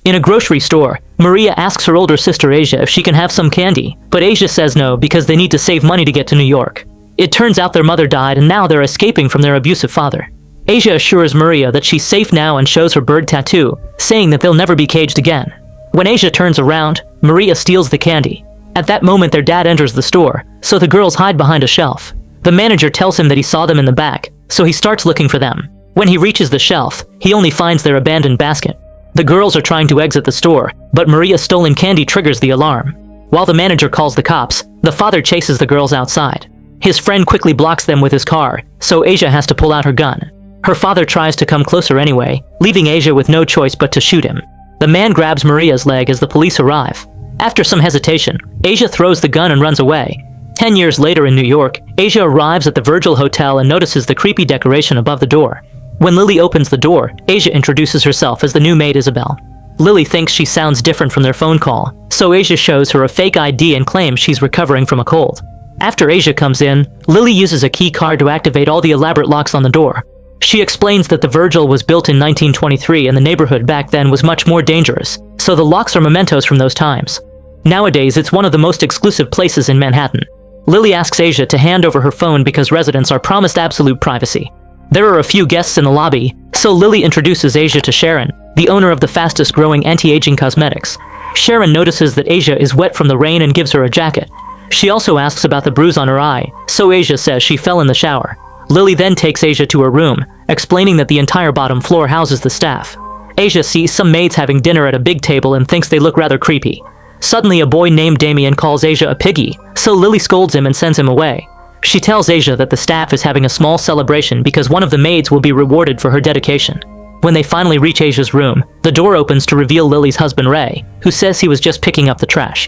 In a grocery store, Maria asks her older sister Asia if she can have some candy, but Asia says no because they need to save money to get to New York. It turns out their mother died and now they're escaping from their abusive father. Asia assures Maria that she's safe now and shows her bird tattoo, saying that they'll never be caged again. When Asia turns around, Maria steals the candy. At that moment their dad enters the store, so the girls hide behind a shelf. The manager tells him that he saw them in the back, so he starts looking for them. When he reaches the shelf, he only finds their abandoned basket. The girls are trying to exit the store, but Maria's stolen candy triggers the alarm. While the manager calls the cops, the father chases the girls outside. His friend quickly blocks them with his car, so Asia has to pull out her gun. Her father tries to come closer anyway, leaving Asia with no choice but to shoot him. The man grabs Maria's leg as the police arrive. After some hesitation, Asia throws the gun and runs away. 10 years later in New York, Asia arrives at the Virgil Hotel and notices the creepy decoration above the door. When Lily opens the door, Asia introduces herself as the new maid Isabel. Lily thinks she sounds different from their phone call, so Asia shows her a fake ID and claims she's recovering from a cold. After Asia comes in, Lily uses a key card to activate all the elaborate locks on the door. She explains that the Virgil was built in 1923 and the neighborhood back then was much more dangerous, so the locks are mementos from those times. Nowadays, it's one of the most exclusive places in Manhattan. Lily asks Asia to hand over her phone because residents are promised absolute privacy. There are a few guests in the lobby, so Lily introduces Asia to Sharon, the owner of the fastest-growing anti-aging cosmetics. Sharon notices that Asia is wet from the rain and gives her a jacket. She also asks about the bruise on her eye, so Asia says she fell in the shower. Lily then takes Asia to her room, explaining that the entire bottom floor houses the staff. Asia sees some maids having dinner at a big table and thinks they look rather creepy. Suddenly, a boy named Damien calls Asia a piggy, so Lily scolds him and sends him away. She tells Asia that the staff is having a small celebration because one of the maids will be rewarded for her dedication. When they finally reach Asia's room, the door opens to reveal Lily's husband Ray, who says he was just picking up the trash.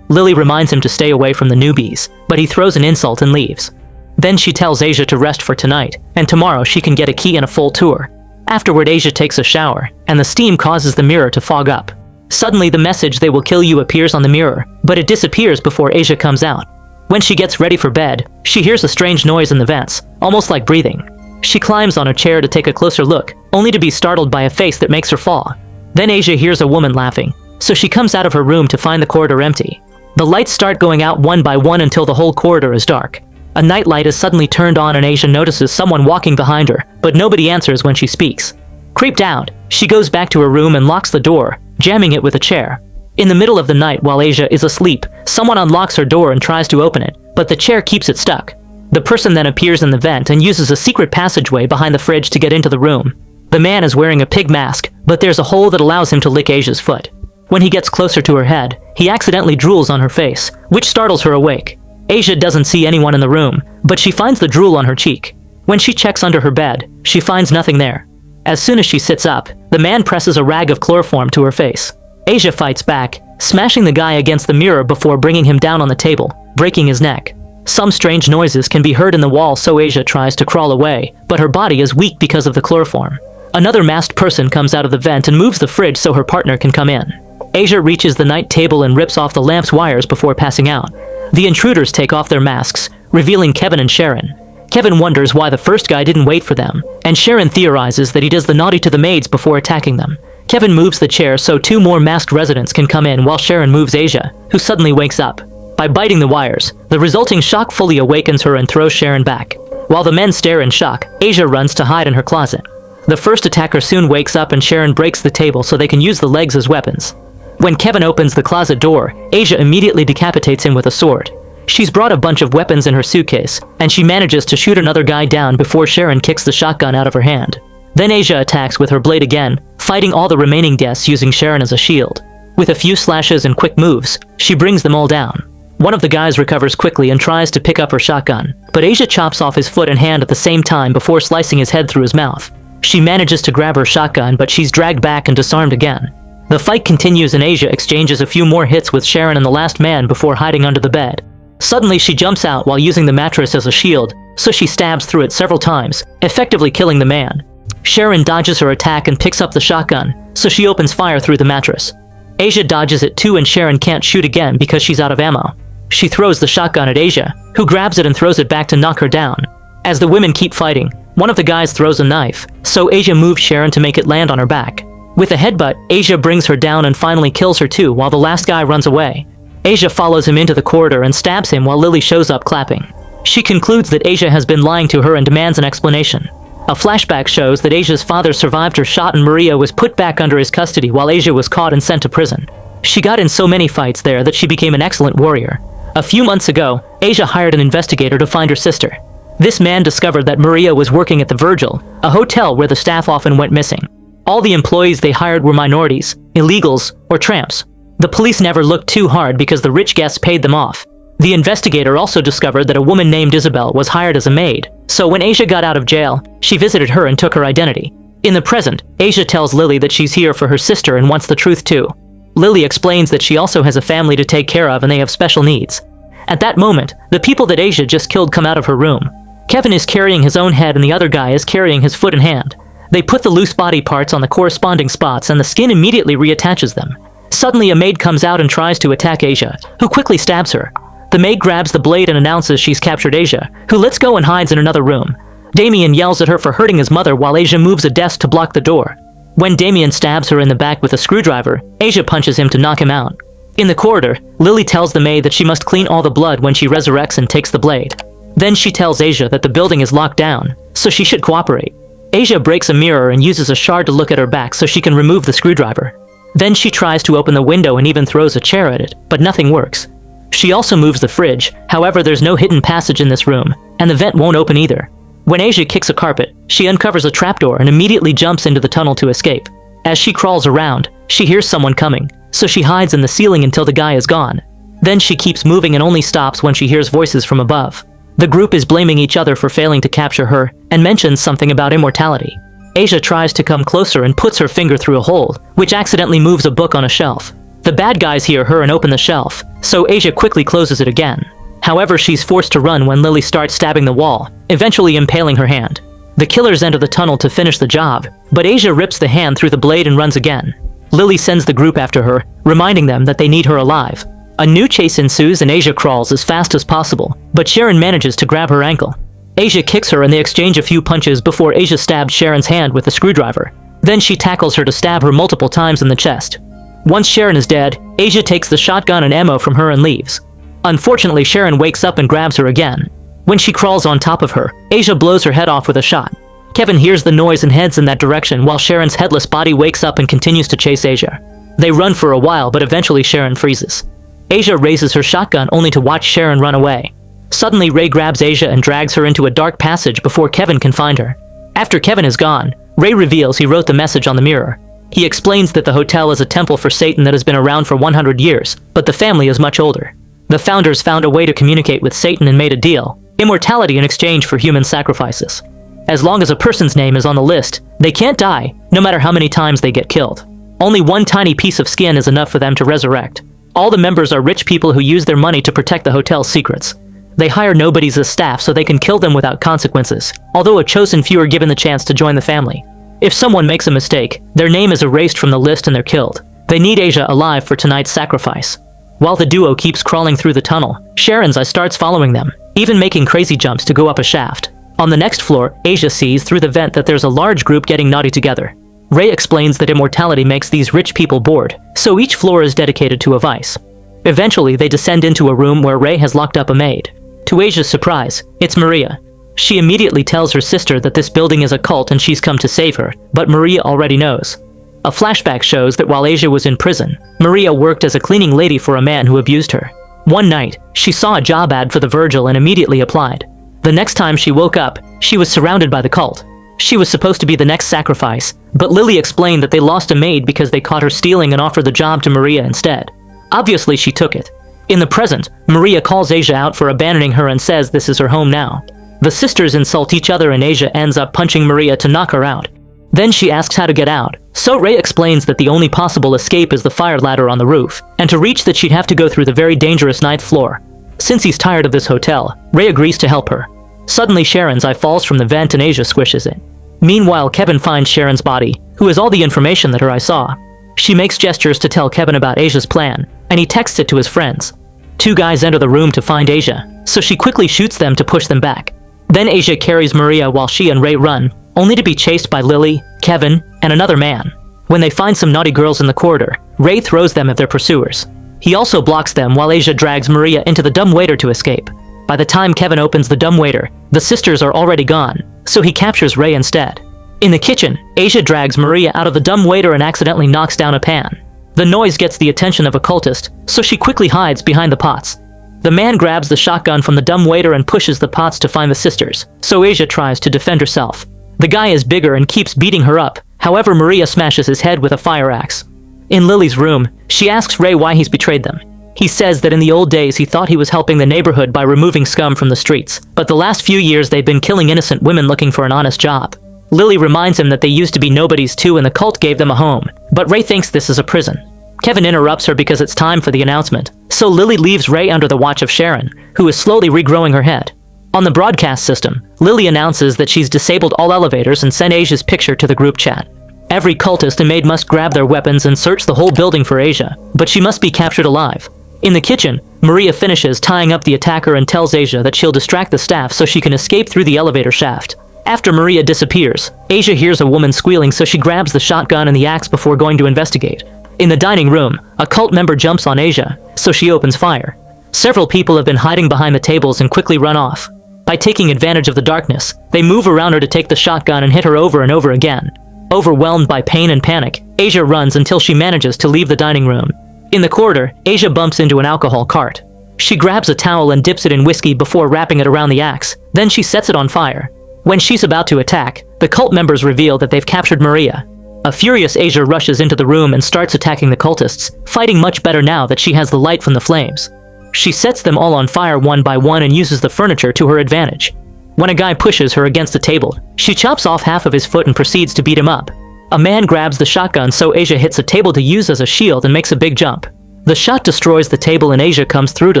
Lily reminds him to stay away from the newbies, but he throws an insult and leaves. Then she tells Asia to rest for tonight, and tomorrow she can get a key and a full tour. Afterward, Asia takes a shower, and the steam causes the mirror to fog up. Suddenly, the message "they will kill you" appears on the mirror, but it disappears before Asia comes out. When she gets ready for bed, she hears a strange noise in the vents, almost like breathing. She climbs on a chair to take a closer look, only to be startled by a face that makes her fall. Then Asia hears a woman laughing, so she comes out of her room to find the corridor empty. The lights start going out one by one until the whole corridor is dark. A nightlight is suddenly turned on and Asia notices someone walking behind her, but nobody answers when she speaks. Creeped out, she goes back to her room and locks the door, jamming it with a chair. In the middle of the night while Asia is asleep, someone unlocks her door and tries to open it, but the chair keeps it stuck. The person then appears in the vent and uses a secret passageway behind the fridge to get into the room. The man is wearing a pig mask, but there's a hole that allows him to lick Asia's foot. When he gets closer to her head, he accidentally drools on her face, which startles her awake. Asia doesn't see anyone in the room, but she finds the drool on her cheek. When she checks under her bed, she finds nothing there. As soon as she sits up, the man presses a rag of chloroform to her face. Asia fights back, smashing the guy against the mirror before bringing him down on the table, breaking his neck. Some strange noises can be heard in the wall, so Asia tries to crawl away, but her body is weak because of the chloroform. Another masked person comes out of the vent and moves the fridge so her partner can come in. Asia reaches the night table and rips off the lamp's wires before passing out. The intruders take off their masks, revealing Kevin and Sharon. Kevin wonders why the first guy didn't wait for them, and Sharon theorizes that he does the naughty to the maids before attacking them. Kevin moves the chair so two more masked residents can come in while Sharon moves Asia, who suddenly wakes up. By biting the wires, the resulting shock fully awakens her and throws Sharon back. While the men stare in shock, Asia runs to hide in her closet. The first attacker soon wakes up and Sharon breaks the table so they can use the legs as weapons. When Kevin opens the closet door, Asia immediately decapitates him with a sword. She's brought a bunch of weapons in her suitcase, and she manages to shoot another guy down before Sharon kicks the shotgun out of her hand. Then Asia attacks with her blade again, fighting all the remaining guests using Sharon as a shield. With a few slashes and quick moves, she brings them all down. One of the guys recovers quickly and tries to pick up her shotgun, but Asia chops off his foot and hand at the same time before slicing his head through his mouth. She manages to grab her shotgun, but she's dragged back and disarmed again. The fight continues and Asia exchanges a few more hits with Sharon and the last man before hiding under the bed. Suddenly she jumps out while using the mattress as a shield, so she stabs through it several times, effectively killing the man. Sharon dodges her attack and picks up the shotgun, so she opens fire through the mattress. Asia dodges it too and Sharon can't shoot again because she's out of ammo. She throws the shotgun at Asia, who grabs it and throws it back to knock her down. As the women keep fighting, one of the guys throws a knife, so Asia moves Sharon to make it land on her back. With a headbutt, Asia brings her down and finally kills her too while the last guy runs away. Asia follows him into the corridor and stabs him while Lily shows up clapping. She concludes that Asia has been lying to her and demands an explanation. A flashback shows that Asia's father survived her shot and Maria was put back under his custody while Asia was caught and sent to prison. She got in so many fights there that she became an excellent warrior. A few months ago, Asia hired an investigator to find her sister. This man discovered that Maria was working at the Virgil, a hotel where the staff often went missing. All the employees they hired were minorities, illegals, or tramps. The police never looked too hard because the rich guests paid them off. The investigator also discovered that a woman named Isabel was hired as a maid, so when Asia got out of jail, she visited her and took her identity. In the present, Asia tells Lily that she's here for her sister and wants the truth too. Lily explains that she also has a family to take care of and they have special needs. At that moment, the people that Asia just killed come out of her room. Kevin is carrying his own head and the other guy is carrying his foot and hand. They put the loose body parts on the corresponding spots and the skin immediately reattaches them. Suddenly a maid comes out and tries to attack Asia, who quickly stabs her. The maid grabs the blade and announces she's captured Asia, who lets go and hides in another room. Damien yells at her for hurting his mother while Asia moves a desk to block the door. When Damien stabs her in the back with a screwdriver, Asia punches him to knock him out. In the corridor, Lily tells the maid that she must clean all the blood when she resurrects and takes the blade. Then she tells Asia that the building is locked down, so she should cooperate. Asia breaks a mirror and uses a shard to look at her back so she can remove the screwdriver. Then she tries to open the window and even throws a chair at it, but nothing works. She also moves the fridge, however there's no hidden passage in this room, and the vent won't open either. When Asia kicks a carpet, she uncovers a trapdoor and immediately jumps into the tunnel to escape. As she crawls around, she hears someone coming, so she hides in the ceiling until the guy is gone. Then she keeps moving and only stops when she hears voices from above. The group is blaming each other for failing to capture her, and mentions something about immortality. Asia tries to come closer and puts her finger through a hole, which accidentally moves a book on a shelf. The bad guys hear her and open the shelf, so Asia quickly closes it again. However, she's forced to run when Lily starts stabbing the wall, eventually impaling her hand. The killers enter the tunnel to finish the job, but Asia rips the hand through the blade and runs again. Lily sends the group after her, reminding them that they need her alive. A new chase ensues and Asia crawls as fast as possible, but Sharon manages to grab her ankle. Asia kicks her and they exchange a few punches before Asia stabs Sharon's hand with a screwdriver. Then she tackles her to stab her multiple times in the chest. Once Sharon is dead, Asia takes the shotgun and ammo from her and leaves. Unfortunately, Sharon wakes up and grabs her again. When she crawls on top of her, Asia blows her head off with a shot. Kevin hears the noise and heads in that direction while Sharon's headless body wakes up and continues to chase Asia. They run for a while, but eventually Sharon freezes. Asia raises her shotgun only to watch Sharon run away. Suddenly, Ray grabs Asia and drags her into a dark passage before Kevin can find her. After Kevin is gone, Ray reveals he wrote the message on the mirror. He explains that the hotel is a temple for Satan that has been around for 100 years, but the family is much older. The founders found a way to communicate with Satan and made a deal: immortality in exchange for human sacrifices. As long as a person's name is on the list, they can't die, no matter how many times they get killed. Only one tiny piece of skin is enough for them to resurrect. All the members are rich people who use their money to protect the hotel's secrets. They hire nobodies as staff so they can kill them without consequences, although a chosen few are given the chance to join the family. If someone makes a mistake, their name is erased from the list and they're killed. They need Asia alive for tonight's sacrifice. While the duo keeps crawling through the tunnel, Sharon's eye starts following them, even making crazy jumps to go up a shaft. On the next floor, Asia sees through the vent that there's a large group getting naughty together. Ray explains that immortality makes these rich people bored, so each floor is dedicated to a vice. Eventually, they descend into a room where Ray has locked up a maid. To Asia's surprise, it's Maria. She immediately tells her sister that this building is a cult and she's come to save her, but Maria already knows. A flashback shows that while Asia was in prison, Maria worked as a cleaning lady for a man who abused her. One night, she saw a job ad for the Virgil and immediately applied. The next time she woke up, she was surrounded by the cult. She was supposed to be the next sacrifice, but Lily explained that they lost a maid because they caught her stealing and offered the job to Maria instead. Obviously, she took it. In the present, Maria calls Asia out for abandoning her and says this is her home now. The sisters insult each other and Asia ends up punching Maria to knock her out. Then she asks how to get out, so Ray explains that the only possible escape is the fire ladder on the roof, and to reach that she'd have to go through the very dangerous 9th floor. Since he's tired of this hotel, Ray agrees to help her. Suddenly Sharon's eye falls from the vent and Asia squishes it. Meanwhile, Kevin finds Sharon's body, who has all the information that her eye saw. She makes gestures to tell Kevin about Asia's plan, and he texts it to his friends. 2 guys enter the room to find Asia, so she quickly shoots them to push them back. Then Asia carries Maria while she and Ray run, only to be chased by Lily, Kevin, and another man. When they find some naughty girls in the corridor, Ray throws them at their pursuers. He also blocks them while Asia drags Maria into the dumbwaiter to escape. By the time Kevin opens the dumbwaiter, the sisters are already gone, so he captures Ray instead. In the kitchen, Asia drags Maria out of the dumbwaiter and accidentally knocks down a pan. The noise gets the attention of a cultist, so she quickly hides behind the pots. The man grabs the shotgun from the dumbwaiter and pushes the pots to find the sisters, so Asia tries to defend herself. The guy is bigger and keeps beating her up, however Maria smashes his head with a fire axe. In Lily's room, she asks Ray why he's betrayed them. He says that in the old days he thought he was helping the neighborhood by removing scum from the streets, but the last few years they've been killing innocent women looking for an honest job. Lily reminds him that they used to be nobodies too and the cult gave them a home, but Ray thinks this is a prison. Kevin interrupts her because it's time for the announcement, so Lily leaves Ray under the watch of Sharon, who is slowly regrowing her head. On the broadcast system, Lily announces that she's disabled all elevators and sent Asia's picture to the group chat. Every cultist and maid must grab their weapons and search the whole building for Asia, but she must be captured alive. In the kitchen, Maria finishes tying up the attacker and tells Asia that she'll distract the staff so she can escape through the elevator shaft. After Maria disappears, Asia hears a woman squealing, so she grabs the shotgun and the axe before going to investigate. In the dining room, a cult member jumps on Asia, so she opens fire. Several people have been hiding behind the tables and quickly run off. By taking advantage of the darkness, they move around her to take the shotgun and hit her over and over again. Overwhelmed by pain and panic, Asia runs until she manages to leave the dining room. In the corridor, Asia bumps into an alcohol cart. She grabs a towel and dips it in whiskey before wrapping it around the axe, then she sets it on fire. When she's about to attack, the cult members reveal that they've captured Maria. A furious Asia rushes into the room and starts attacking the cultists, fighting much better now that she has the light from the flames. She sets them all on fire one by one and uses the furniture to her advantage. When a guy pushes her against the table, she chops off half of his foot and proceeds to beat him up. A man grabs the shotgun, so Asia hits a table to use as a shield and makes a big jump. The shot destroys the table and Asia comes through to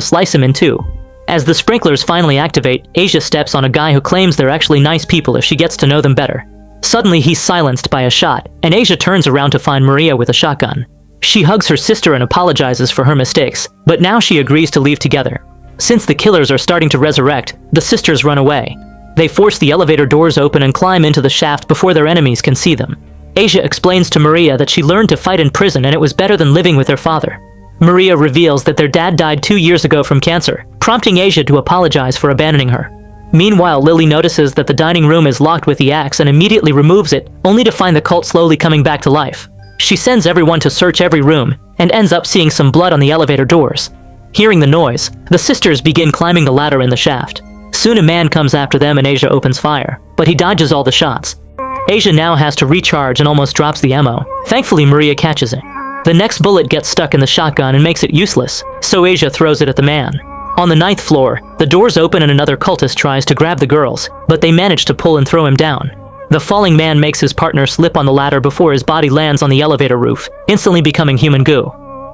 slice him in two. As the sprinklers finally activate, Asia steps on a guy who claims they're actually nice people if she gets to know them better. Suddenly he's silenced by a shot, and Asia turns around to find Maria with a shotgun. She hugs her sister and apologizes for her mistakes, but now she agrees to leave together. Since the killers are starting to resurrect, the sisters run away. They force the elevator doors open and climb into the shaft before their enemies can see them. Asia explains to Maria that she learned to fight in prison and it was better than living with her father. Maria reveals that their dad died 2 years ago from cancer, prompting Asia to apologize for abandoning her. Meanwhile, Lily notices that the dining room is locked with the axe and immediately removes it, only to find the cult slowly coming back to life. She sends everyone to search every room, and ends up seeing some blood on the elevator doors. Hearing the noise, the sisters begin climbing the ladder in the shaft. Soon a man comes after them and Asia opens fire, but he dodges all the shots. Asia now has to recharge and almost drops the ammo. Thankfully, Maria catches it. The next bullet gets stuck in the shotgun and makes it useless, so Asia throws it at the man. On the 9th floor, the doors open and another cultist tries to grab the girls, but they manage to pull and throw him down. The falling man makes his partner slip on the ladder before his body lands on the elevator roof, instantly becoming human goo.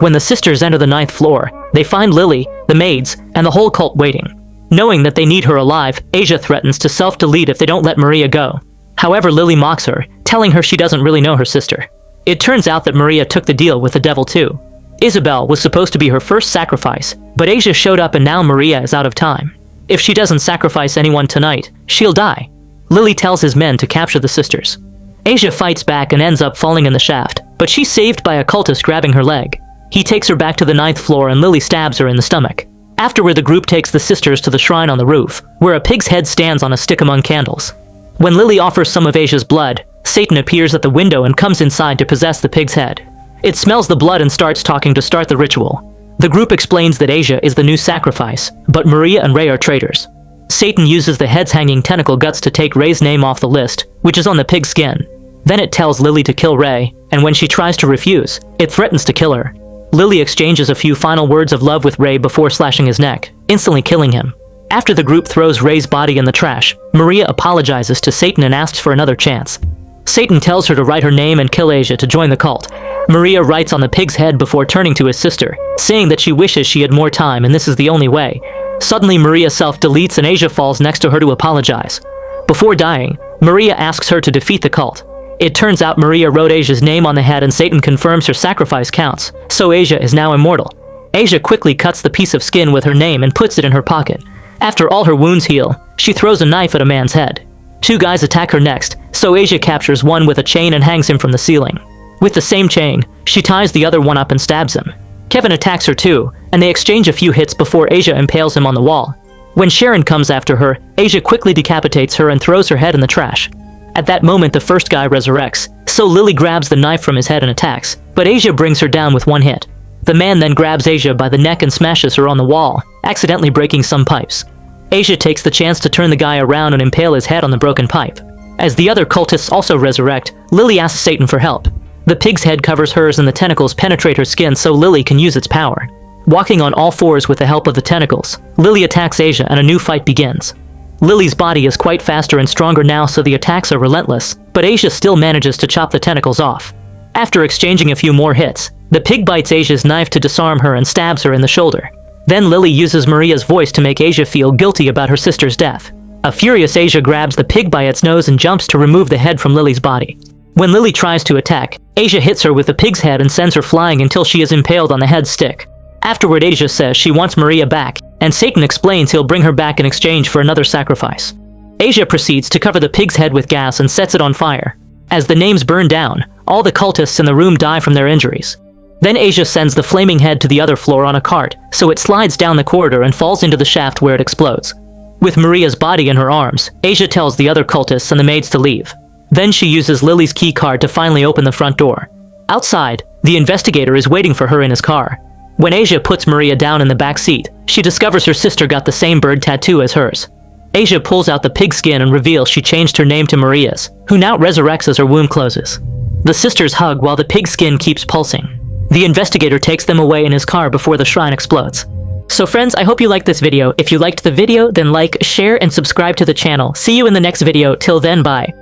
When the sisters enter the 9th floor, they find Lily, the maids, and the whole cult waiting. Knowing that they need her alive, Asia threatens to self-delete if they don't let Maria go. However, Lily mocks her, telling her she doesn't really know her sister. It turns out that Maria took the deal with the devil too. Isabel was supposed to be her first sacrifice, but Asia showed up and now Maria is out of time. If she doesn't sacrifice anyone tonight, she'll die. Lily tells his men to capture the sisters. Asia fights back and ends up falling in the shaft, but she's saved by a cultist grabbing her leg. He takes her back to the 9th floor and Lily stabs her in the stomach. Afterward, the group takes the sisters to the shrine on the roof, where a pig's head stands on a stick among candles. When Lily offers some of Asia's blood, Satan appears at the window and comes inside to possess the pig's head. It smells the blood and starts talking to start the ritual. The group explains that Asia is the new sacrifice, but Maria and Ray are traitors. Satan uses the head's hanging tentacle guts to take Ray's name off the list, which is on the pig's skin. Then it tells Lily to kill Ray, and when she tries to refuse, it threatens to kill her. Lily exchanges a few final words of love with Ray before slashing his neck, instantly killing him. After the group throws Ray's body in the trash, Maria apologizes to Satan and asks for another chance. Satan tells her to write her name and kill Asia to join the cult. Maria writes on the pig's head before turning to his sister, saying that she wishes she had more time and this is the only way. Suddenly, Maria self-deletes and Asia falls next to her to apologize. Before dying, Maria asks her to defeat the cult. It turns out Maria wrote Asia's name on the head and Satan confirms her sacrifice counts, so Asia is now immortal. Asia quickly cuts the piece of skin with her name and puts it in her pocket. After all her wounds heal, she throws a knife at a man's head. 2 guys attack her next, so Asia captures one with a chain and hangs him from the ceiling. With the same chain, she ties the other one up and stabs him. Kevin attacks her too, and they exchange a few hits before Asia impales him on the wall. When Sharon comes after her, Asia quickly decapitates her and throws her head in the trash. At that moment, the first guy resurrects, so Lily grabs the knife from his head and attacks, but Asia brings her down with one hit. The man then grabs Asia by the neck and smashes her on the wall, accidentally breaking some pipes. Asia takes the chance to turn the guy around and impale his head on the broken pipe. As the other cultists also resurrect, Lily asks Satan for help. The pig's head covers hers and the tentacles penetrate her skin so Lily can use its power. Walking on all fours with the help of the tentacles, Lily attacks Asia and a new fight begins. Lily's body is quite faster and stronger now, so the attacks are relentless, but Asia still manages to chop the tentacles off. After exchanging a few more hits, the pig bites Asia's knife to disarm her and stabs her in the shoulder. Then Lily uses Maria's voice to make Asia feel guilty about her sister's death. A furious Asia grabs the pig by its nose and jumps to remove the head from Lily's body. When Lily tries to attack, Asia hits her with the pig's head and sends her flying until she is impaled on the head stick. Afterward, Asia says she wants Maria back, and Satan explains he'll bring her back in exchange for another sacrifice. Asia proceeds to cover the pig's head with gas and sets it on fire. As the names burn down, all the cultists in the room die from their injuries. Then Asia sends the flaming head to the other floor on a cart, so it slides down the corridor and falls into the shaft where it explodes. With Maria's body in her arms, Asia tells the other cultists and the maids to leave. Then she uses Lily's key card to finally open the front door. Outside, the investigator is waiting for her in his car. When Asia puts Maria down in the back seat, she discovers her sister got the same bird tattoo as hers. Asia pulls out the pig skin and reveals she changed her name to Maria's, who now resurrects as her womb closes. The sisters hug while the pig skin keeps pulsing. The investigator takes them away in his car before the shrine explodes. So friends, I hope you liked this video. If you liked the video, then like, share, and subscribe to the channel. See you in the next video. Till then, bye.